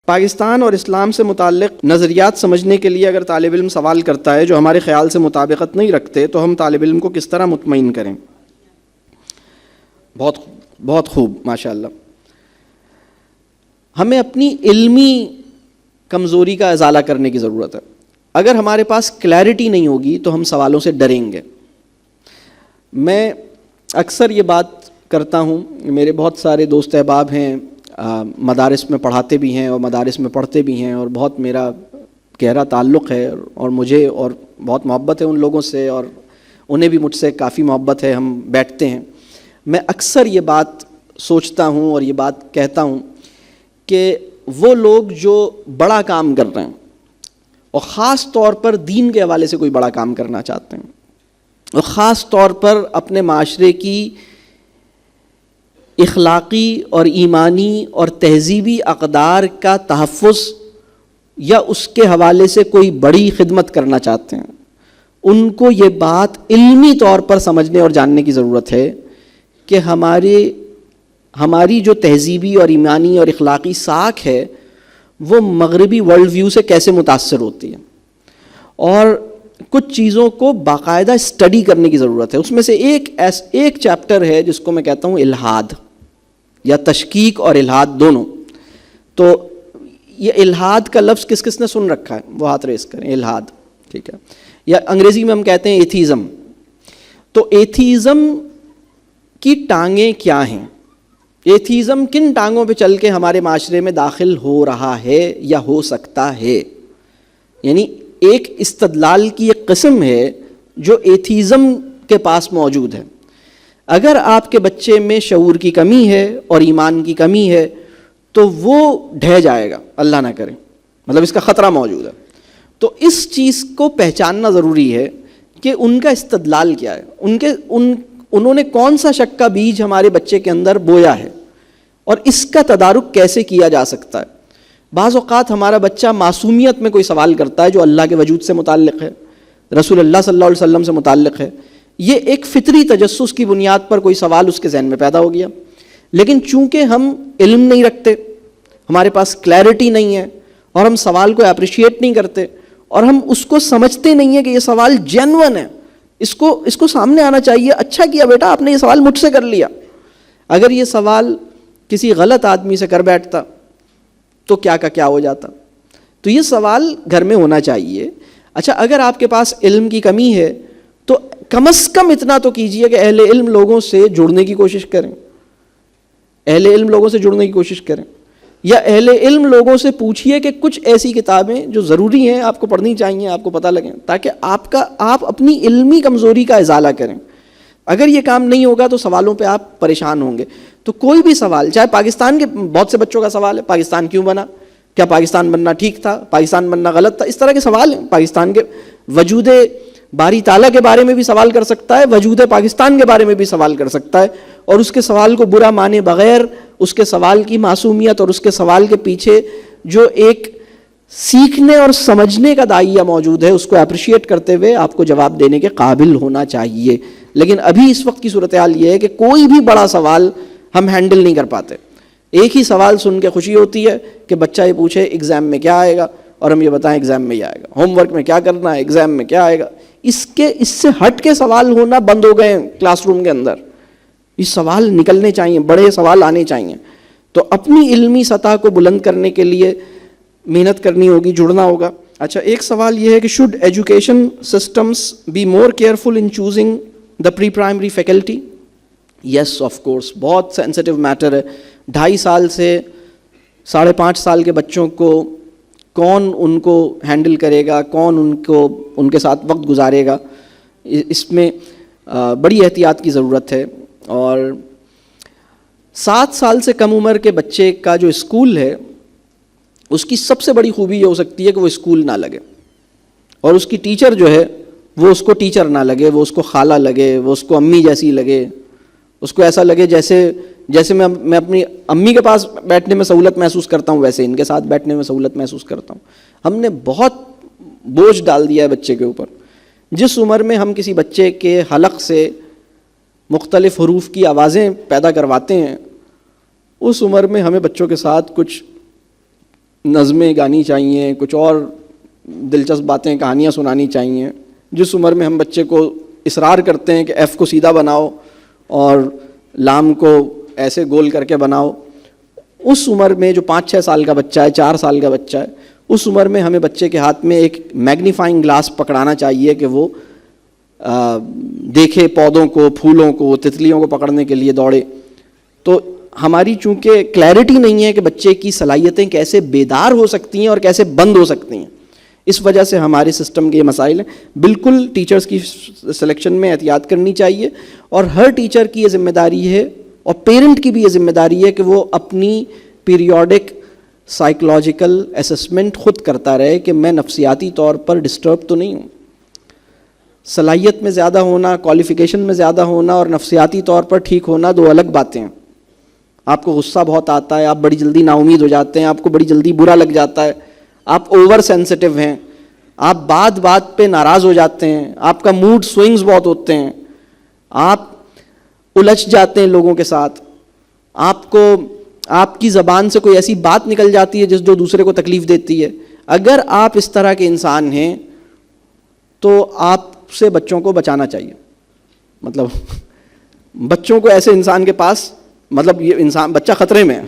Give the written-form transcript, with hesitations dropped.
پاکستان اور اسلام سے متعلق نظریات سمجھنے کے لیے اگر طالب علم سوال کرتا ہے جو ہمارے خیال سے مطابقت نہیں رکھتے تو ہم طالب علم کو کس طرح مطمئن کریں؟ بہت خوب، ماشاءاللہ۔ ہمیں اپنی علمی کمزوری کا ازالہ کرنے کی ضرورت ہے۔ اگر ہمارے پاس کلیئرٹی نہیں ہوگی تو ہم سوالوں سے ڈریں گے۔ میں اکثر یہ بات کرتا ہوں، میرے بہت سارے دوست احباب ہیں، مدارس میں پڑھاتے بھی ہیں اور مدارس میں پڑھتے بھی ہیں، اور بہت میرا گہرا تعلق ہے اور مجھے اور بہت محبت ہے ان لوگوں سے، اور انہیں بھی مجھ سے کافی محبت ہے، ہم بیٹھتے ہیں۔ میں اکثر یہ بات سوچتا ہوں اور یہ بات کہتا ہوں کہ وہ لوگ جو بڑا کام کر رہے ہیں اور خاص طور پر دین کے حوالے سے کوئی بڑا کام کرنا چاہتے ہیں اور خاص طور پر اپنے معاشرے کی اخلاقی اور ایمانی اور تہذیبی اقدار کا تحفظ یا اس کے حوالے سے کوئی بڑی خدمت کرنا چاہتے ہیں، ان کو یہ بات علمی طور پر سمجھنے اور جاننے کی ضرورت ہے کہ ہماری جو تہذیبی اور ایمانی اور اخلاقی ساکھ ہے وہ مغربی ورلڈ ویو سے کیسے متاثر ہوتی ہے، اور کچھ چیزوں کو باقاعدہ اسٹڈی کرنے کی ضرورت ہے۔ اس میں سے ایک چیپٹر ہے جس کو میں کہتا ہوں الحاد، یا تشکیک اور الحاد دونوں۔ تو یہ الحاد کا لفظ کس کس نے سن رکھا ہے؟ وہ ہاتھ ریز کریں۔ الحاد، ٹھیک ہے، یا انگریزی میں ہم کہتے ہیں ایتھیزم۔ تو ایتھیزم کی ٹانگیں کیا ہیں؟ ایتھیزم کن ٹانگوں پہ چل کے ہمارے معاشرے میں داخل ہو رہا ہے یا ہو سکتا ہے؟ یعنی ایک استدلال کی ایک قسم ہے جو ایتھیزم کے پاس موجود ہے۔ اگر آپ کے بچے میں شعور کی کمی ہے اور ایمان کی کمی ہے تو وہ ڈھہ جائے گا، اللہ نہ کرے، مطلب اس کا خطرہ موجود ہے۔ تو اس چیز کو پہچاننا ضروری ہے کہ ان کا استدلال کیا ہے، انہوں نے کون سا شک کا بیج ہمارے بچے کے اندر بویا ہے، اور اس کا تدارک کیسے کیا جا سکتا ہے۔ بعض اوقات ہمارا بچہ معصومیت میں کوئی سوال کرتا ہے جو اللہ کے وجود سے متعلق ہے، رسول اللہ صلی اللہ علیہ وسلم سے متعلق ہے۔ یہ ایک فطری تجسس کی بنیاد پر کوئی سوال اس کے ذہن میں پیدا ہو گیا، لیکن چونکہ ہم علم نہیں رکھتے، ہمارے پاس کلیئرٹی نہیں ہے، اور ہم سوال کو اپریشیٹ نہیں کرتے، اور ہم اس کو سمجھتے نہیں ہیں کہ یہ سوال جینوئن ہے، اس کو سامنے آنا چاہیے، اچھا کیا بیٹا آپ نے یہ سوال مجھ سے کر لیا۔ اگر یہ سوال کسی غلط آدمی سے کر بیٹھتا تو کیا کا کیا ہو جاتا۔ تو یہ سوال گھر میں ہونا چاہیے۔ اچھا، اگر آپ کے پاس علم کی کمی ہے تو کم از کم اتنا تو کیجئے کہ اہل علم لوگوں سے جڑنے کی کوشش کریں، اہل علم لوگوں سے جڑنے کی کوشش کریں، یا اہل علم لوگوں سے پوچھئے کہ کچھ ایسی کتابیں جو ضروری ہیں آپ کو پڑھنی چاہیے، آپ کو پتہ لگیں، تاکہ آپ اپنی علمی کمزوری کا ازالہ کریں۔ اگر یہ کام نہیں ہوگا تو سوالوں پہ آپ پریشان ہوں گے۔ تو کوئی بھی سوال، چاہے پاکستان کے بہت سے بچوں کا سوال ہے، پاکستان کیوں بنا، کیا پاکستان بننا ٹھیک تھا، پاکستان بننا غلط تھا، اس طرح کے سوال ہیں۔ پاکستان کے وجود باری تعالیٰ کے بارے میں بھی سوال کر سکتا ہے، وجود پاکستان کے بارے میں بھی سوال کر سکتا ہے، اور اس کے سوال کو برا مانے بغیر اس کے سوال کی معصومیت اور اس کے سوال کے پیچھے جو ایک سیکھنے اور سمجھنے کا دائیہ موجود ہے اس کو اپریشیٹ کرتے ہوئے آپ کو جواب دینے کے قابل ہونا چاہیے۔ لیکن ابھی اس وقت کی صورتحال یہ ہے کہ کوئی بھی بڑا سوال ہم ہینڈل نہیں کر پاتے۔ ایک ہی سوال سن کے خوشی ہوتی ہے کہ بچہ یہ پوچھے ایگزام میں کیا آئے گا، اور ہم یہ بتائیں ایگزام میں یہ آئے گا، ہوم ورک میں کیا کرنا ہے، ایگزام میں کیا آئے گا۔ اس سے ہٹ کے سوال ہونا بند ہو گئے ہیں کلاس روم کے اندر۔ یہ سوال نکلنے چاہیے، بڑے سوال آنے چاہیے۔ تو اپنی علمی سطح کو بلند کرنے کے لیے محنت کرنی ہوگی، جڑنا ہوگا۔ اچھا، ایک سوال یہ ہے کہ should education systems be more careful in choosing the pre primary faculty? Yes of course, بہت سینسٹیو میٹر ہے۔ 2.5 سال سے 5.5 سال کے بچوں کو کون ان کو ہینڈل کرے گا، کون ان کے ساتھ وقت گزارے گا، اس میں بڑی احتیاط کی ضرورت ہے۔ اور 7 سال سے کم عمر کے بچے کا جو اسکول ہے اس کی سب سے بڑی خوبی یہ ہو سکتی ہے کہ وہ اسکول نہ لگے، اور اس کی ٹیچر جو ہے وہ اس کو ٹیچر نہ لگے، وہ اس کو خالہ لگے، وہ اس کو امی جیسی لگے، اس کو ایسا لگے جیسے میں اپنی امی کے پاس بیٹھنے میں سہولت محسوس کرتا ہوں ویسے ان کے ساتھ بیٹھنے میں سہولت محسوس کرتا ہوں۔ ہم نے بہت بوجھ ڈال دیا ہے بچے کے اوپر۔ جس عمر میں ہم کسی بچے کے حلق سے مختلف حروف کی آوازیں پیدا کرواتے ہیں، اس عمر میں ہمیں بچوں کے ساتھ کچھ نظمیں گانی چاہیے, کچھ اور دلچسپ باتیں کہانیاں سنانی چاہیے. جس عمر میں ہم بچے کو اصرار کرتے ہیں کہ ایف کو سیدھا بناؤ اور لام کو ایسے گول کر کے بناؤ, اس عمر میں جو 5-6 سال کا بچہ ہے, 4 سال کا بچہ ہے, اس عمر میں ہمیں بچے کے ہاتھ میں ایک میگنیفائنگ گلاس پکڑانا چاہیے کہ وہ دیکھے پودوں کو, پھولوں کو, تتلیوں کو پکڑنے کے لیے دوڑے. تو ہماری چونکہ کلیئرٹی نہیں ہے کہ بچے کی صلاحیتیں کیسے بیدار ہو سکتی ہیں اور کیسے بند ہو سکتی ہیں, اس وجہ سے ہمارے سسٹم کے یہ مسائل ہیں. بالکل ٹیچرز کی سلیکشن میں احتیاط کرنی چاہیے, اور ہر ٹیچر کی یہ ذمہ داری ہے اور پیرنٹ کی بھی یہ ذمہ داری ہے کہ وہ اپنی پیریوڈک سائیکولوجیکل اسسمنٹ خود کرتا رہے کہ میں نفسیاتی طور پر ڈسٹرب تو نہیں ہوں. صلاحیت میں زیادہ ہونا, کوالیفیکیشن میں زیادہ ہونا اور نفسیاتی طور پر ٹھیک ہونا دو الگ باتیں ہیں. آپ کو غصہ بہت آتا ہے, آپ بڑی جلدی نا امید ہو جاتے ہیں, آپ کو بڑی جلدی برا لگ جاتا ہے, آپ اوور سینسٹیو ہیں, آپ بات بات پہ ناراض ہو جاتے ہیں, آپ کا موڈ سوئنگز بہت ہوتے ہیں, آپ الجھ جاتے ہیں لوگوں کے ساتھ, آپ کی زبان سے کوئی ایسی بات نکل جاتی ہے جو دوسرے کو تکلیف دیتی ہے. اگر آپ اس طرح کے انسان ہیں تو آپ سے بچوں کو بچانا چاہیے. مطلب بچوں کو ایسے انسان کے پاس, مطلب یہ انسان بچہ خطرے میں ہے.